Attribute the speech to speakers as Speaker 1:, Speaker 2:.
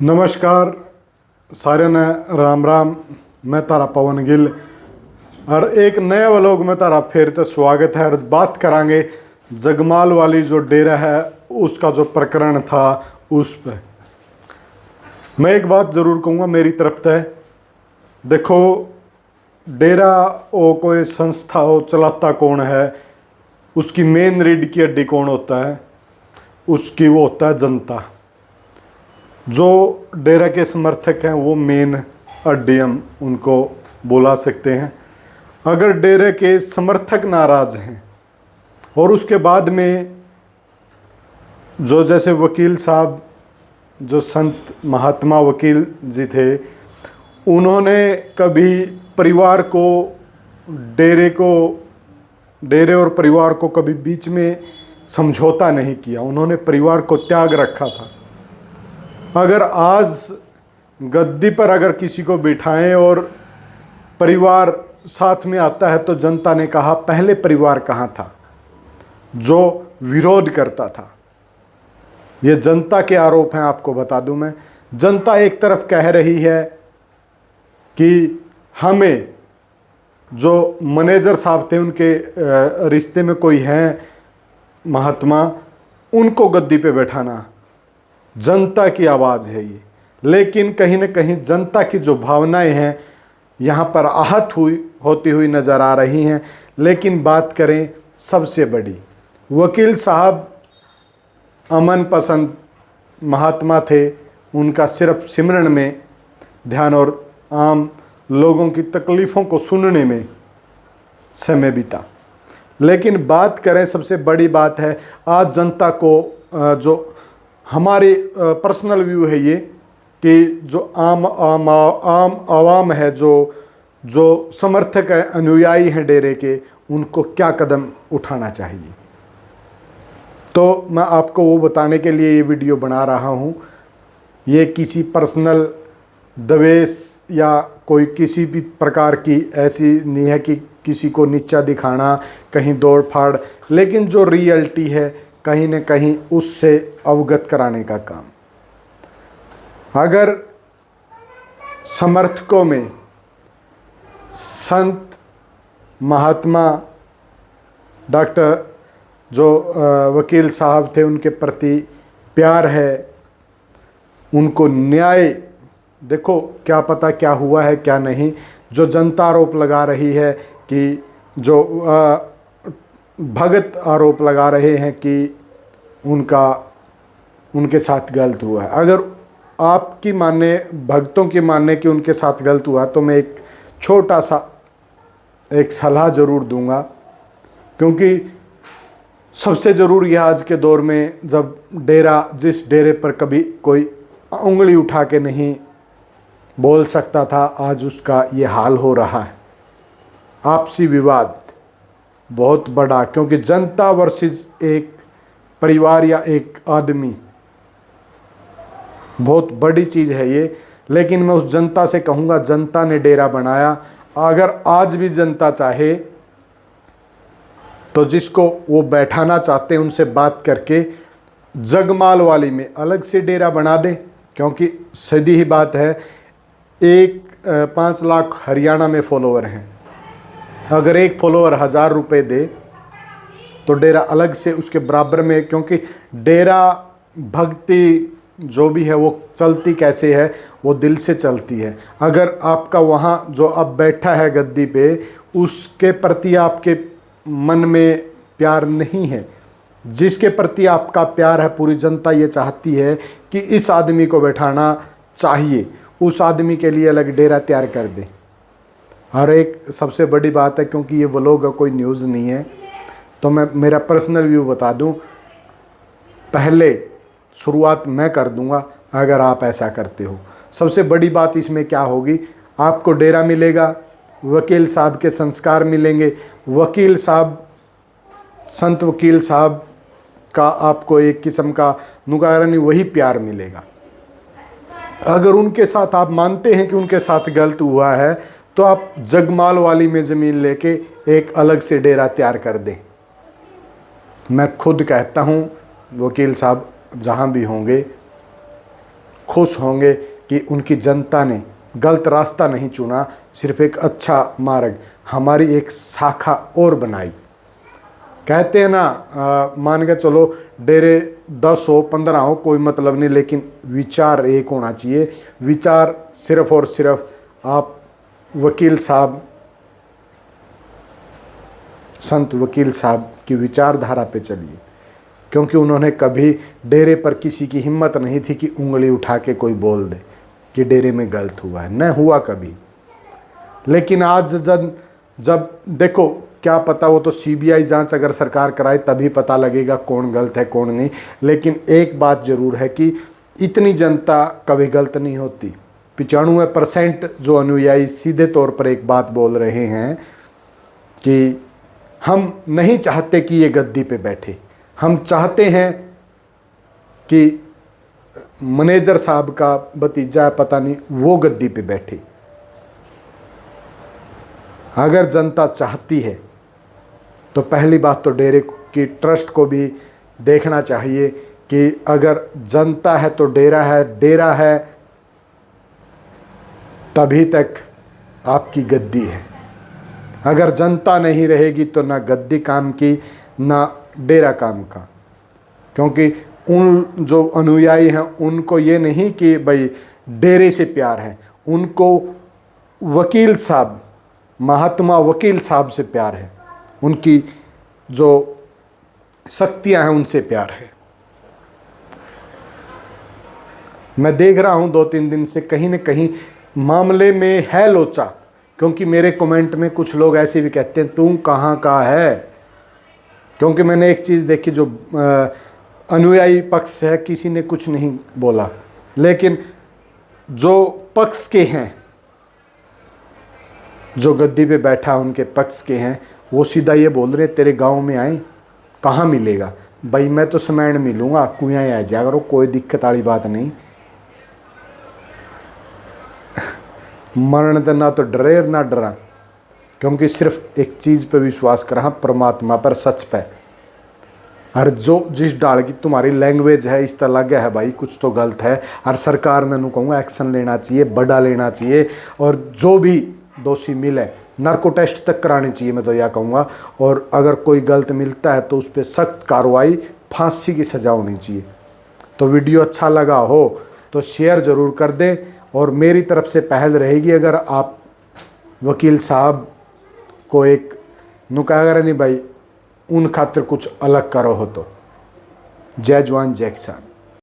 Speaker 1: नमस्कार सारे ने राम राम। मैं तारा पवन गिल और एक नए व्लॉग में तारा फिर तो स्वागत है। और बात करांगे जगमाल वाली जो डेरा है उसका जो प्रकरण था उस पर। मैं एक बात ज़रूर कहूँगा मेरी तरफ से, देखो डेरा वो कोई संस्था हो, चलाता कौन है, उसकी मेन रीढ़ की हड्डी कौन होता है, उसकी वो होता है जनता। जो डेरा के समर्थक हैं वो मेन हड्डी हम उनको बुला सकते हैं। अगर डेरे के समर्थक नाराज हैं और उसके बाद में जो जैसे वकील साहब, जो संत महात्मा वकील जी थे, उन्होंने कभी परिवार को, डेरे और परिवार को कभी बीच में समझौता नहीं किया। उन्होंने परिवार को त्याग रखा था। अगर आज गद्दी पर अगर किसी को बिठाएं और परिवार साथ में आता है तो जनता ने कहा पहले परिवार कहाँ था जो विरोध करता था। ये जनता के आरोप हैं। आपको बता दूं मैं, जनता एक तरफ कह रही है कि हमें जो मैनेजर साहब थे उनके रिश्ते में कोई हैं महात्मा, उनको गद्दी पे बैठाना। जनता की आवाज़ है ये। लेकिन कहीं न कहीं जनता की जो भावनाएं हैं यहाँ पर आहत होती हुई नज़र आ रही हैं। लेकिन बात करें सबसे बड़ी, वकील साहब अमन पसंद महात्मा थे। उनका सिर्फ सिमरन में ध्यान और आम लोगों की तकलीफ़ों को सुनने में समय बीता। लेकिन बात करें, सबसे बड़ी बात है आज जनता को, जो हमारे पर्सनल व्यू है ये, कि जो आम आवाम है, जो समर्थक है, अनुयायी हैं डेरे के, उनको क्या कदम उठाना चाहिए। तो मैं आपको वो बताने के लिए ये वीडियो बना रहा हूँ। ये किसी पर्सनल द्वेष या कोई किसी भी प्रकार की ऐसी नहीं है कि किसी को नीचा दिखाना, कहीं दौड़ फाड़, लेकिन जो रियलिटी है कहीं न कहीं उससे अवगत कराने का काम। अगर समर्थकों में संत महात्मा डॉक्टर जो वकील साहब थे उनके प्रति प्यार है, उनको न्याय, देखो क्या पता क्या हुआ है क्या नहीं। जो जनता आरोप लगा रही है कि जो भगत आरोप लगा रहे हैं कि उनके साथ गलत हुआ है। अगर आपकी माने, भक्तों की माने कि उनके साथ गलत हुआ, तो मैं एक छोटा सा एक सलाह ज़रूर दूंगा। क्योंकि सबसे ज़रूरी है आज के दौर में, जब जिस डेरे पर कभी कोई उंगली उठा के नहीं बोल सकता था, आज उसका ये हाल हो रहा है। आपसी विवाद बहुत बड़ा, क्योंकि जनता वर्सेस एक परिवार या एक आदमी, बहुत बड़ी चीज़ है ये। लेकिन मैं उस जनता से कहूँगा, जनता ने डेरा बनाया। अगर आज भी जनता चाहे तो जिसको वो बैठाना चाहते हैं उनसे बात करके जगमाल वाली में अलग से डेरा बना दें। क्योंकि सीधी ही बात है, 5 लाख हरियाणा में फॉलोअर हैं। अगर एक फॉलोअर 1000 रुपये दे तो डेरा अलग से उसके बराबर में, क्योंकि डेरा भक्ति जो भी है वो चलती कैसे है, वो दिल से चलती है। अगर आपका वहाँ जो अब बैठा है गद्दी पे, उसके प्रति आपके मन में प्यार नहीं है, जिसके प्रति आपका प्यार है, पूरी जनता ये चाहती है कि इस आदमी को बैठाना चाहिए, उस आदमी के लिए अलग डेरा तैयार कर दें। हर एक सबसे बड़ी बात है, क्योंकि ये व्लॉग कोई न्यूज़ नहीं है, तो मैं मेरा पर्सनल व्यू बता दूं। पहले शुरुआत मैं कर दूंगा अगर आप ऐसा करते हो। सबसे बड़ी बात इसमें क्या होगी, आपको डेरा मिलेगा, वकील साहब के संस्कार मिलेंगे, वकील साहब, संत वकील साहब का आपको एक किस्म का नुकारानी वही प्यार मिलेगा। अगर उनके साथ आप मानते हैं कि उनके साथ गलत हुआ है, तो आप जगमाल वाली में ज़मीन लेके एक अलग से डेरा तैयार कर दें। मैं खुद कहता हूँ, वकील साहब जहाँ भी होंगे, खुश होंगे कि उनकी जनता ने गलत रास्ता नहीं चुना, सिर्फ एक अच्छा मार्ग, हमारी एक शाखा और बनाई। कहते हैं ना, मान के चलो डेरे 10 हो 15 हो कोई मतलब नहीं, लेकिन विचार एक होना चाहिए। विचार सिर्फ और सिर्फ आप वकील साहब, संत वकील साहब की विचारधारा पे चलिए, क्योंकि उन्होंने कभी डेरे पर किसी की हिम्मत नहीं थी कि उंगली उठा के कोई बोल दे कि डेरे में गलत हुआ है, न हुआ कभी। लेकिन आज जब देखो, क्या पता, वो तो सीबीआई जांच अगर सरकार कराए तभी पता लगेगा कौन गलत है कौन नहीं। लेकिन एक बात जरूर है कि इतनी जनता कभी गलत नहीं होती। 95% जो अनुयायी सीधे तौर पर एक बात बोल रहे हैं कि हम नहीं चाहते कि ये गद्दी पे बैठे, हम चाहते हैं कि मैनेजर साहब का भतीजा पता नहीं वो गद्दी पे बैठे। अगर जनता चाहती है तो पहली बात तो डेरे की ट्रस्ट को भी देखना चाहिए कि अगर जनता है तो डेरा है तभी तक आपकी गद्दी है। अगर जनता नहीं रहेगी तो ना गद्दी काम की ना डेरा काम का। क्योंकि उन जो अनुयायी हैं उनको ये नहीं कि भाई डेरे से प्यार है, उनको वकील साहब, महात्मा वकील साहब से प्यार है, उनकी जो शक्तियां हैं उनसे प्यार है। मैं देख रहा हूं 2-3 दिन से कहीं न कहीं मामले में है लोचा, क्योंकि मेरे कमेंट में कुछ लोग ऐसे भी कहते हैं तू कहाँ का है। क्योंकि मैंने एक चीज़ देखी, जो अनुयायी पक्ष है किसी ने कुछ नहीं बोला, लेकिन जो पक्ष के हैं, जो गद्दी पे बैठा उनके पक्ष के हैं, वो सीधा ये बोल रहे तेरे गांव में आए कहाँ मिलेगा। भाई मैं तो समैण मिलूँगा, कुएँ आ जाया करो, कोई दिक्कत वाली बात नहीं। मरण तो ना तो डरे ना डरा, क्योंकि सिर्फ एक चीज़ पे विश्वास करा, परमात्मा पर, सच पे। और जो जिस डाल की तुम्हारी लैंग्वेज है इस तरह लगे है भाई कुछ तो गलत है, और सरकार ने कहूँगा एक्शन लेना चाहिए, बड़ा लेना चाहिए, और जो भी दोषी मिले नार्को टेस्ट तक करानी चाहिए, मैं तो यह कहूँगा। और अगर कोई गलत मिलता है तो उस पर सख्त कार्रवाई, फांसी की सज़ा होनी चाहिए। तो वीडियो अच्छा लगा हो तो शेयर ज़रूर कर दें, और मेरी तरफ से पहल रहेगी, अगर आप वकील साहब को एक नुका अगर नहीं भाई उन खातिर कुछ अलग करो हो तो। जय जवान जय किसान।